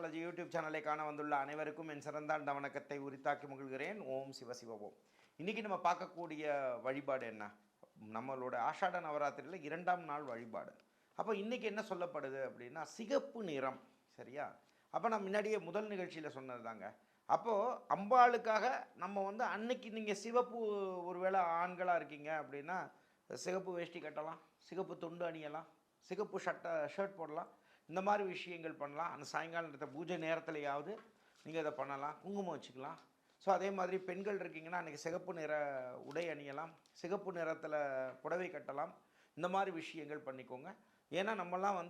Astrology YouTube சேனலை காண வந்துள்ள அனைவருக்கும் என் சிறந்தாண்ட வணக்கத்தை உரித்தாக்கி மகிழ்கிறேன். ஓம் சிவசிவ ஓம். இன்றைக்கி நம்ம பார்க்கக்கூடிய வழிபாடு என்ன? நம்மளோட ஆஷாட நவராத்திரியில் 2ஆம் நாள் வழிபாடு. அப்போ இன்றைக்கி என்ன சொல்லப்படுது அப்படின்னா சிகப்பு நிறம். சரியா? அப்போ நான் முன்னாடியே முதல் நிகழ்ச்சியில் சொன்னது தாங்க. அப்போது அம்பாளுக்காக நம்ம அன்னைக்கு நீங்கள் சிவப்பு ஒருவேளை ஆண்களாக இருக்கீங்க அப்படின்னா சிகப்பு வேஷ்டி கட்டலாம், சிகப்பு துண்டு அணியலாம், சிகப்பு ஷர்ட் போடலாம். இந்த மாதிரி விஷயங்கள் பண்ணலாம். அந்த சாயங்காலம் நேரத்தை பூஜை நேரத்துலையாவது நீங்கள் இதை பண்ணலாம். குங்குமம் வச்சுக்கலாம். ஸோ அதே மாதிரி பெண்கள் இருக்கீங்கன்னா அன்றைக்கி சிகப்பு நிற உடை அணியலாம், சிகப்பு நிறத்தில் புடவை கட்டலாம். இந்த மாதிரி விஷயங்கள் பண்ணிக்கோங்க. ஏன்னா நம்மலாம்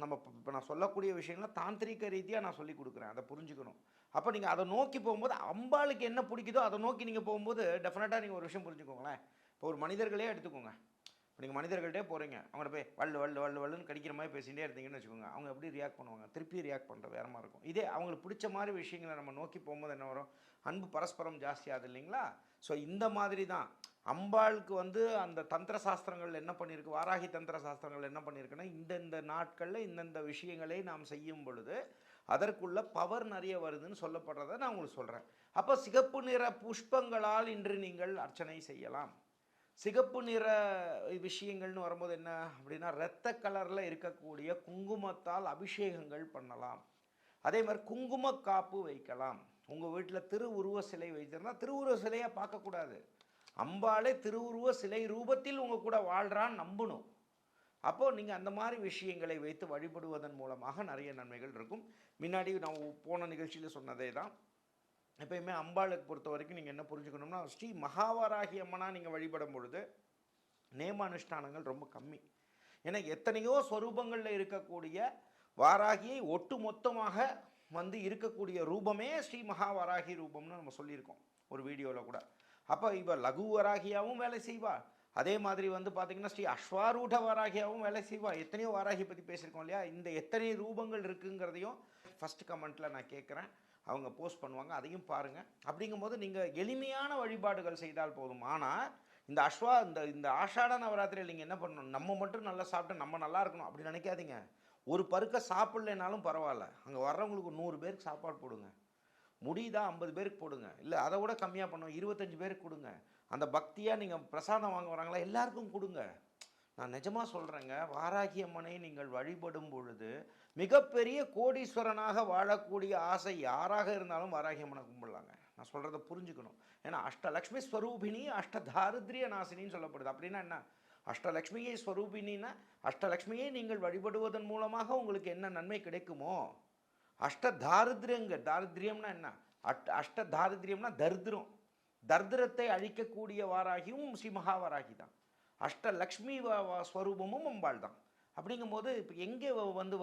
நம்ம இப்போ நான் சொல்லக்கூடிய விஷயங்கள்லாம் தாந்திரிக ரீதியாக நான் சொல்லி கொடுக்குறேன். அதை புரிஞ்சுக்கணும். அப்போ நீங்கள் அதை நோக்கி போகும்போது அம்பாளுக்கு என்ன பிடிக்குதோ அதை நோக்கி நீங்கள் போகும்போது டெஃபினட்டாக நீங்கள் ஒரு விஷயம் புரிஞ்சுக்கோங்களேன். இப்போ ஒரு மனிதர்களே எடுத்துக்கோங்க. இப்போ நீங்கள் மனிதர்கள்ட்டே போகிறீங்க, அவங்கள்ட்ட போய் வல்லுன்னு கடிக்கிற மாதிரி பேசிகிட்டே இருந்தீங்கன்னு வச்சுக்கோங்க. அவங்க எப்படி ரியாக்ட் பண்ணுவாங்க? திருப்பி ரியாக்ட் பண்ணுற வேற மாதிரி இருக்கும். இதே அவங்களுக்கு பிடிச்ச மாதிரி விஷயங்களை நம்ம நோக்கி போகும்போது என்ன வரும்? அன்பு பரஸ்பரம் ஜாஸ்தியாது இல்லைங்களா? ஸோ இந்த மாதிரி தான் அம்பாளுக்கு அந்த தந்திர சாஸ்திரங்கள் என்ன பண்ணியிருக்கு, வாராகி தந்திர சாஸ்திரங்கள் என்ன பண்ணியிருக்குன்னா இந்தந்த நாட்களில் இந்தந்த விஷயங்களை நாம் செய்யும் பொழுது அதற்குள்ள பவர் நிறைய வருதுன்னு சொல்லப்படுறதை நான் உங்களுக்கு சொல்கிறேன். அப்போ சிகப்பு நிற புஷ்பங்களால் இன்று நீங்கள் அர்ச்சனை செய்யலாம். சிகப்பு நிற விஷயங்கள்னு வரும்போது என்ன அப்படின்னா இரத்த கலரில் இருக்கக்கூடிய குங்குமத்தால் அபிஷேகங்கள் பண்ணலாம். அதே மாதிரி குங்கும காப்பு வைக்கலாம். உங்கள் வீட்டில் திருவுருவ சிலை வைத்திருந்தால் திருவுருவ சிலையாக பார்க்கக்கூடாது. அம்பாளே திருவுருவ சிலை ரூபத்தில் உங்கள் கூட வாழ்கிறான்னு நம்பணும். அப்போது நீங்கள் அந்த மாதிரி விஷயங்களை வைத்து வழிபடுவதன் மூலமாக நிறைய நன்மைகள் இருக்கும். முன்னாடி நான் போன நிகழ்ச்சியில் சொன்னதே தான். எப்பயுமே அம்பாளுக்கு பொறுத்த வரைக்கும் நீங்கள் என்ன புரிஞ்சுக்கணும்னா ஸ்ரீ மகாவாராகி அம்மனாக நீங்கள் வழிபடும் பொழுது நேம அனுஷ்டானங்கள் ரொம்ப கம்மி. ஏன்னா எத்தனையோ ஸ்வரூபங்களில் இருக்கக்கூடிய வாராகியை ஒட்டு மொத்தமாக இருக்கக்கூடிய ரூபமே ஸ்ரீ மகாவாராகி ரூபம்னு நம்ம சொல்லியிருக்கோம் ஒரு வீடியோவில் கூட. அப்போ இப்போ லகு வராகியாகவும் வேலை செய்வா. அதே மாதிரி பார்த்திங்கன்னா ஸ்ரீ அஸ்வாரூட வாராகியாகவும் வேலை செய்வா. எத்தனையோ வாராகி பற்றி பேசியிருக்கோம் இல்லையா? இந்த எத்தனை ரூபங்கள் இருக்குங்கிறதையும் ஃபஸ்ட் கமெண்ட்டில் நான் கேட்குறேன். அவங்க போஸ்ட் பண்ணுவாங்க, அதையும் பாருங்கள். அப்படிங்கும்போது நீங்கள் எளிமையான வழிபாடுகள் செய்தால் போதும். ஆனால் இந்த ஆஷாட நவராத்திரியில் நீங்கள் என்ன பண்ணணும்? நம்ம மட்டும் நல்லா சாப்பிட்டு நம்ம நல்லா இருக்கணும் அப்படி நினைக்காதீங்க. ஒரு பருக்க சாப்பிட்லனாலும் பரவாயில்ல, அங்கே வர்றவங்களுக்கு 100 பேருக்கு சாப்பாடு போடுங்க. முடியுதா 50 பேருக்கு போடுங்க, இல்லை அதை விட கம்மியாக பண்ணுவோம் 25 பேருக்கு கொடுங்க. அந்த பக்தியாக நீங்கள் பிரசாதம் வாங்க வராங்களா எல்லாருக்கும் கொடுங்க. நான் நிஜமாக சொல்கிறேங்க, வாராகி அம்மனை நீங்கள் வழிபடும் பொழுது மிகப்பெரிய கோடீஸ்வரனாக வாழக்கூடிய ஆசை யாராக இருந்தாலும் வாராகி அம்மனை கும்பிடலாங்க. நான் சொல்கிறத புரிஞ்சுக்கணும். ஏன்னா அஷ்டலக்ஷ்மி ஸ்வரூபிணி அஷ்டதாரித்ரிய நாசினின்னு சொல்லப்படுது. அப்படின்னா என்ன? அஷ்டலக்ஷ்மியை ஸ்வரூபிணின்னா அஷ்டலக்ஷ்மியை நீங்கள் வழிபடுவதன் மூலமாக உங்களுக்கு என்ன நன்மை கிடைக்குமோ, தாரித்ரியம்னா என்ன? அஷ்டதாரித்ரியம்னா தரித்திரம். தரித்திரத்தை அழிக்கக்கூடிய வாராகியும் ஸ்ரீ மகாவாராகி தான். அஷ்டலக்ஷ்மி ஸ்வரூபமும் அம்பாள் தான். அப்படிங்கும்போது இப்போ எங்கே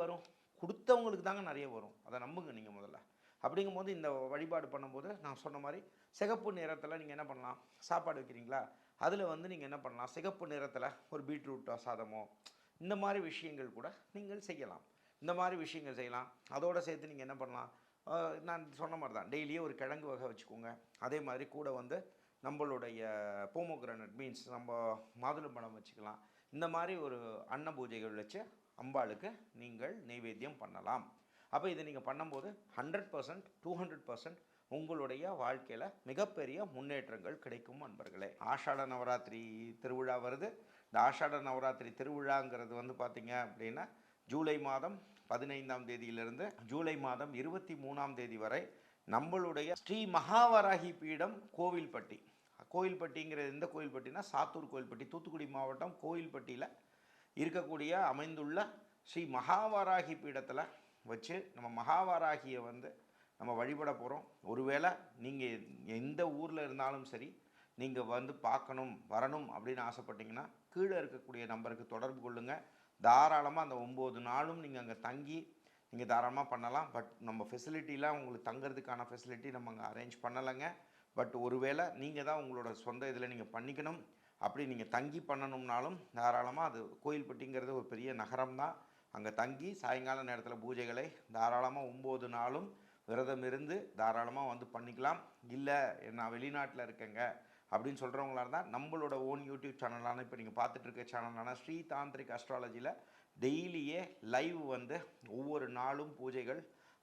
வரும்? கொடுத்தவங்களுக்கு தாங்க நிறைய வரும். அதை நம்புங்க நீங்கள் முதல்ல. அப்படிங்கும்போது இந்த வழிபாடு பண்ணும்போது நான் சொன்ன மாதிரி சிகப்பு நிறத்தில் நீங்கள் என்ன பண்ணலாம்? சாப்பாடு வைக்கிறீங்களா, அதில் நீங்கள் என்ன பண்ணலாம்? சிகப்பு நிறத்தில் ஒரு பீட்ரூட் சாதமோ இந்த மாதிரி விஷயங்கள் கூட நீங்கள் செய்யலாம். இந்த மாதிரி விஷயங்கள் செய்யலாம். அதோடு சேர்த்து நீங்கள் என்ன பண்ணலாம்? நான் சொன்ன மாதிரி தான் டெய்லியே ஒரு கிழங்கு வகை வச்சுக்கோங்க. அதே மாதிரி கூட நம்மளுடைய போமோகிரானட் மீன்ஸ் நம்ம மாதுளம்பழம் வச்சுக்கலாம். இந்த மாதிரி ஒரு அன்ன பூஜைகள் வச்சு அம்பாளுக்கு நீங்கள் நைவேத்தியம் பண்ணலாம். அப்போ இதை நீங்கள் பண்ணும்போது 100% 200% உங்களுடைய வாழ்க்கையில் மிகப்பெரிய முன்னேற்றங்கள் கிடைக்கும் அன்பர்களே. ஆஷாட நவராத்திரி திருவிழா வருது. இந்த ஆஷாட நவராத்திரி திருவிழாங்கிறது பார்த்திங்க அப்படின்னா ஜூலை மாதம் 15ஆம் தேதியிலிருந்து ஜூலை மாதம் 23ஆம் தேதி வரை நம்மளுடைய ஸ்ரீ மகாவராகி பீடம் கோவில்பட்டி. கோவில்பட்டிங்கிறது எந்த கோவில்பட்டினா சாத்தூர் கோவில்பட்டி, தூத்துக்குடி மாவட்டம் கோவில்பட்டியில் இருக்கக்கூடிய அமைந்துள்ள ஸ்ரீ மகாவராகி பீடத்தில் வச்சு நம்ம மகாவராகியை நம்ம வழிபட போகிறோம். ஒருவேளை நீங்கள் எந்த ஊரில் இருந்தாலும் சரி, நீங்கள் பார்க்கணும் வரணும் அப்படின்னு ஆசைப்பட்டீங்கன்னா கீழே இருக்கக்கூடிய நம்பருக்கு தொடர்பு கொள்ளுங்கள். தாராளமாக அந்த 9 நாளும் நீங்கள் அங்கே தங்கி நீங்கள் தாராளமாக பண்ணலாம். பட் நம்ம ஃபெசிலிட்டிலாம் உங்களுக்கு தங்கிறதுக்கான ஃபெசிலிட்டி நம்ம அங்கே அரேஞ்ச் பண்ணலைங்க. பட் ஒருவேளை நீங்கள் தான் உங்களோட சொந்த இதில் நீங்கள் பண்ணிக்கணும், அப்படி நீங்கள் தங்கி பண்ணணும்னாலும் தாராளமாக அது கோயில்பட்டிங்கிறது ஒரு பெரிய நகரம் தான். அங்கே தங்கி சாயங்கால நேரத்தில் பூஜைகளை தாராளமாக 9 நாளும் விரதம் இருந்து தாராளமாக பண்ணிக்கலாம். இல்லை நான் வெளிநாட்டில் இருக்கேங்க அப்படின்னு சொல்கிறவங்களா இருந்தால் நம்மளோட ஓன் யூடியூப் சேனலான இப்போ நீங்கள் பார்த்துட்ருக்க சேனலான ஸ்ரீ தாந்திரிக் அஸ்ட்ராலஜியில் டெய்லியே லைவ் ஒவ்வொரு நாளும் பூஜைகள்,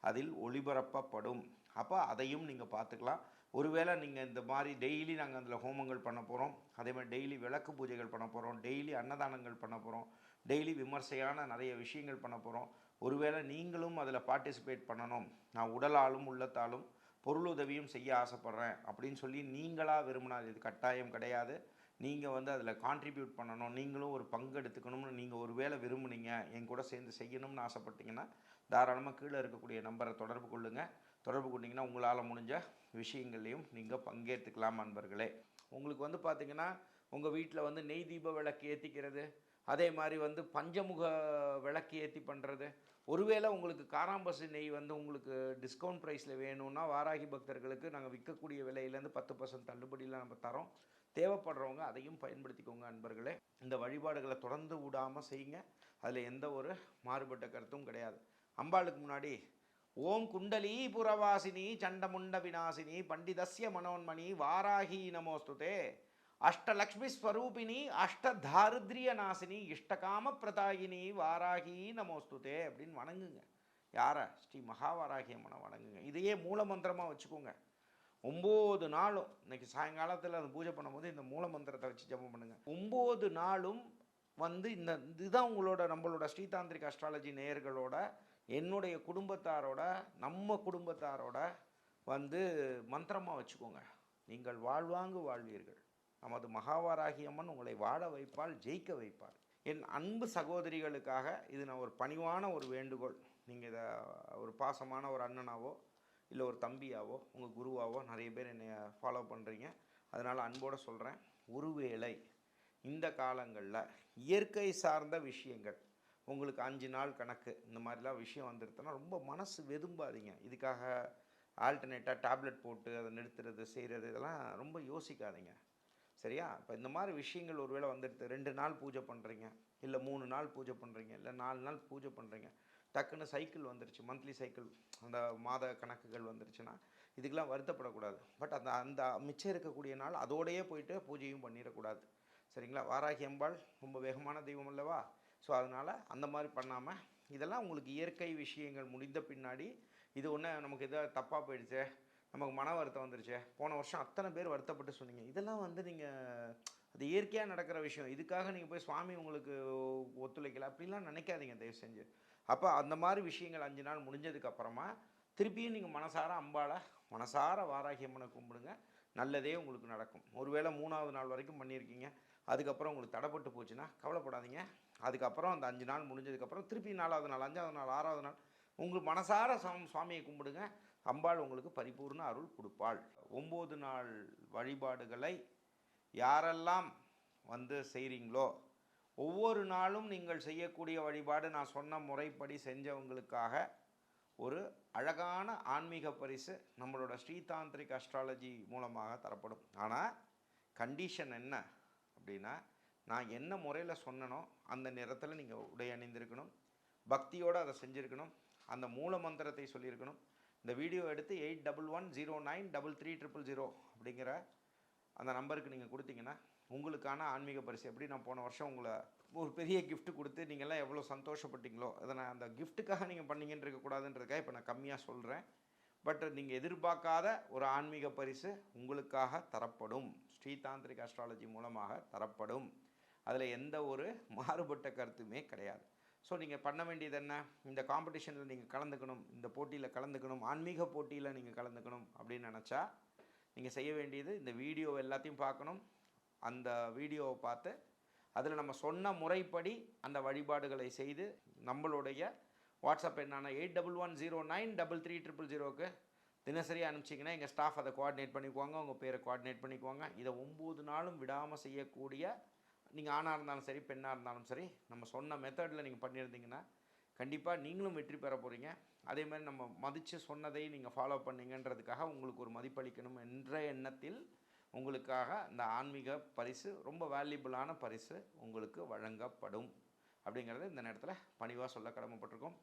அதில் ஒளிபரப்பப்படும். அப்போ அதையும் நீங்கள் பார்த்துக்கலாம். ஒருவேளை நீங்கள் இந்த மாதிரி டெய்லி நாங்கள் அதில் ஹோமங்கள் பண்ண போகிறோம், அதே மாதிரி டெய்லி விளக்கு பூஜைகள் பண்ண போகிறோம், டெய்லி அன்னதானங்கள் பண்ண போகிறோம், டெய்லி விமர்சையான நிறைய விஷயங்கள் பண்ண போகிறோம். ஒருவேளை நீங்களும் அதில் பார்ட்டிசிபேட் பண்ணணும், நான் உடலாலும் உள்ளத்தாலும் பொருளுதவியும் செய்ய ஆசைப்பட்றேன் அப்படின்னு சொல்லி நீங்களாக விரும்பினா, இது கட்டாயம் கிடையாது. நீங்கள் வந்து அதில் கான்ட்ரிபியூட் பண்ணணும், நீங்களும் ஒரு பங்கு எடுத்துக்கணும்னு நீங்கள் ஒரு வேளை விரும்புனீங்க, என் கூட சேர்ந்து செய்யணும்னு ஆசைப்பட்டீங்கன்னா தாராளமாக கீழே இருக்கக்கூடிய நம்பரை தொடர்பு கொள்ளுங்கள். தொடர்பு கொண்டிங்கன்னா உங்களால் முடிஞ்ச விஷயங்கள்லையும் நீங்கள் பங்கேற்றுக்கலாம் நண்பர்களே. உங்களுக்கு வந்து பார்த்திங்கன்னா உங்கள் வீட்டில் வந்து நெய் தீப விளக்கு ஏற்றிக்கிறது, அதே மாதிரி வந்து பஞ்சமுக விளக்கு ஏற்றி பண்ணுறது, ஒருவேளை உங்களுக்கு காராம்பசு நெய் வந்து உங்களுக்கு டிஸ்கவுண்ட் ப்ரைஸில் வேணும்னா வாராகி பக்தர்களுக்கு நாங்கள் விற்கக்கூடிய விலையிலேருந்து 10% தள்ளுபடியில் நம்ம தரோம். தேவைப்படுறவங்க அதையும் பயன்படுத்திக்கோங்க நண்பர்களே. இந்த வழிபாடுகளை தொடர்ந்து விடாமல் செய்யுங்க, அதில் எந்த ஒரு மாறுபட்ட கருத்தும் கிடையாது. அம்பாளுக்கு முன்னாடி ஓம் குண்டலி புரவாசினி சண்டமுண்ட விநாசினி பண்டிதஸ்ய மனோன்மணி வாராகி நமோஸ்துதே அஷ்டலக்ஷ்மி ஸ்வரூபிணி அஷ்டதாரித்ரிய நாசினி இஷ்டகாம பிரதாயினி வாராகி நமோஸ்துதே அப்படின்னு வணங்குங்க. யாரை? ஸ்ரீ மகாவாராகி அம்மனை வணங்குங்க. இதையே மூல மந்திரமாக வச்சுக்கோங்க. 9 நாளும் இன்னைக்கு சாயங்காலத்தில் அந்த பூஜை பண்ணும்போது இந்த மூல மந்திரத்தை வச்சு ஜெபம் பண்ணுங்கள். 9 நாளும் வந்து இதுதான் உங்களோட நம்மளோட ஸ்ரீதாந்திரிக் அஸ்ட்ராலஜி நேயர்களோட, என்னுடைய குடும்பத்தாரோட, நம்ம குடும்பத்தாரோட வந்து மந்திரமாக வச்சுக்கோங்க. நீங்கள் வாழ்வாங்கு வாழ்வீர்கள், நமது மகாவாராகி அம்மன் உங்களை வாழ வைப்பால், ஜெயிக்க வைப்பார். என் அன்பு சகோதரிகளுக்காக இது நான் ஒரு பணிவான ஒரு வேண்டுகோள். நீங்கள் இதை ஒரு பாசமான ஒரு அண்ணனாவோ இல்லை ஒரு தம்பியாவோ உங்கள் குருவாவோ நிறைய பேர் என்னை ஃபாலோ பண்ணுறீங்க, அதனால் அன்போடு சொல்கிறேன். ஒருவேளை இந்த காலங்களில் இயற்கை சார்ந்த விஷயங்கள் உங்களுக்கு 5 நாள் கணக்கு இந்த மாதிரிலாம் விஷயம் வந்துடுதுன்னா ரொம்ப மனசு வெதும்பாதீங்க. இதுக்காக ஆல்டர்னேட்டாக டேப்லெட் போட்டு அதை நிறுத்துறது செய்கிறது இதெல்லாம் ரொம்ப யோசிக்காதீங்க, சரியா? இப்போ இந்த மாதிரி விஷயங்கள் ஒருவேளை வந்துடுது, 2 நாள் பூஜை பண்ணுறீங்க, இல்லை 3 நாள் பூஜை பண்ணுறீங்க, இல்லை 4 நாள் பூஜை பண்ணுறீங்க, டக்குன்னு சைக்கிள் வந்துருச்சு, மந்த்லி சைக்கிள், அந்த மாத கணக்குகள் வந்துருச்சுன்னா இதுக்கெல்லாம் வருத்தப்படக்கூடாது. பட் அந்த அந்த மிச்சம் இருக்கக்கூடிய நாள் அதோடையே போயிட்டு பூஜையும் பண்ணிடக்கூடாது, சரிங்களா? வாராகி அம்பாள் ரொம்ப வேகமான தெய்வம் அல்லவா? ஸோ அதனால் அந்த மாதிரி பண்ணாமல், இதெல்லாம் உங்களுக்கு இயற்கை விஷயங்கள் முடிந்த பின்னாடி இது ஒன்று நமக்கு எதாவது தப்பாக போயிடுச்சு, நமக்கு மன வருத்தம் வந்துருச்சு, போன வருஷம் அத்தனை பேர் வருத்தப்பட்டு சொன்னீங்க, இதெல்லாம் வந்து நீங்கள் அது இயற்கையாக நடக்கிற விஷயம், இதுக்காக நீங்கள் போய் சுவாமி உங்களுக்கு ஒத்துழைக்கல அப்படிலாம் நினைக்காதீங்க தயவு செஞ்சு. அப்போ அந்த மாதிரி விஷயங்கள் 5 நாள் முடிஞ்சதுக்கப்புறமா திருப்பியும் நீங்கள் மனசார அம்பாளை மனசார வாராகி அம்மனை கும்பிடுங்க, நல்லதே உங்களுக்கு நடக்கும். ஒருவேளை 3ஆவது நாள் வரைக்கும் பண்ணியிருக்கீங்க, அதுக்கப்புறம் உங்களுக்கு தடைப்பட்டு போச்சுன்னா கவலைப்படாதீங்க. அதுக்கப்புறம் அந்த 5 நாள் முடிஞ்சதுக்கப்புறம் திருப்பி 4ஆவது நாள், 5ஆவது நாள், 6ஆவது நாள் உங்களுக்கு மனசார சுவாமியை கும்பிடுங்க, அம்பாள் உங்களுக்கு பரிபூர்ண அருள் கொடுப்பாள். 9 நாள் வழிபாடுகளை யாரெல்லாம் வந்து செய்கிறீங்களோ, ஒவ்வொரு நாளும் நீங்கள் செய்யக்கூடிய வழிபாடு நான் சொன்ன முறைப்படி செஞ்சவங்களுக்காக ஒரு அழகான ஆன்மீக பரிசு நம்மளோட ஸ்ரீதாந்திரிக் அஸ்ட்ராலஜி மூலமாக தரப்படும். ஆனால் கண்டிஷன் என்ன அப்படின்னா, நான் என்ன முறையில் சொன்னனோ அந்த நேரத்தில் நீங்கள் உடை அணிந்திருக்கணும், பக்தியோடு அதை செஞ்சுருக்கணும், அந்த மூல மந்திரத்தை சொல்லியிருக்கணும். இந்த வீடியோ எடுத்து 8110933000 அப்படிங்கிற அந்த நம்பருக்கு நீங்கள் கொடுத்தீங்கன்னா உங்களுக்கான ஆன்மீக பரிசு. எப்படி நான் போன வருஷம் உங்களை ஒரு பெரிய கிஃப்ட் கொடுத்து நீங்கள்லாம் எவ்வளோ சந்தோஷப்பட்டீங்களோ, அதை நான் அந்த கிஃப்ட்டுக்காக நீங்கள் பண்ணீங்கன்னு இருக்கக்கூடாதுன்றதுக்காக இப்போ நான் கம்மியாக சொல்கிறேன். பட் நீங்கள் எதிர்பார்க்காத ஒரு ஆன்மீக பரிசு உங்களுக்காக தரப்படும், ஸ்ரீதாந்திரிக் அஸ்ட்ராலஜி மூலமாக தரப்படும். அதில் எந்த ஒரு மாறுபட்ட கருத்துமே கிடையாது. ஸோ நீங்கள் பண்ண வேண்டியது என்ன, இந்த காம்படிஷனில் நீங்கள் கலந்துக்கணும், இந்த போட்டியில் கலந்துக்கணும், ஆன்மீக போட்டியில் நீங்கள் கலந்துக்கணும் அப்படின்னு நினச்சா நீங்கள் செய்ய வேண்டியது இந்த வீடியோ எல்லாத்தையும் பார்க்கணும். அந்த வீடியோவை பார்த்து அதில் நம்ம சொன்ன முறைப்படி அந்த வழிபாடுகளை செய்து நம்மளுடைய வாட்ஸ்அப் எண்ணான 8110933000க்கு தினசரி அனுப்பிச்சிங்கன்னா எங்கள் ஸ்டாஃப் அதை கோஆர்டினேட் பண்ணிக்குவாங்க, உங்கள் பேரை கோஆர்டினேட் பண்ணிக்குவாங்க. இதை 9 நாளும் விடாமல் செய்யக்கூடிய, நீங்கள் ஆணாக இருந்தாலும் சரி பெண்ணாக இருந்தாலும் சரி, நம்ம சொன்ன மெத்தடில் நீங்கள் பண்ணியிருந்தீங்கன்னா கண்டிப்பாக நீங்களும் வெற்றி பெற போகிறீங்க. அதே மாதிரி நம்ம மதித்து சொன்னதை நீங்கள் ஃபாலோ பண்ணிங்கன்றதுக்காக உங்களுக்கு ஒரு மதிப்பளிக்கணும் என்ற எண்ணத்தில் உங்களுக்காக இந்த ஆன்மீக பரிசு, ரொம்ப வேல்யூபிளான பரிசு உங்களுக்கு வழங்கப்படும் அப்படிங்கிறத இந்த நேரத்தில் பணிவாக சொல்ல கடமைப்பட்டிருக்கோம்.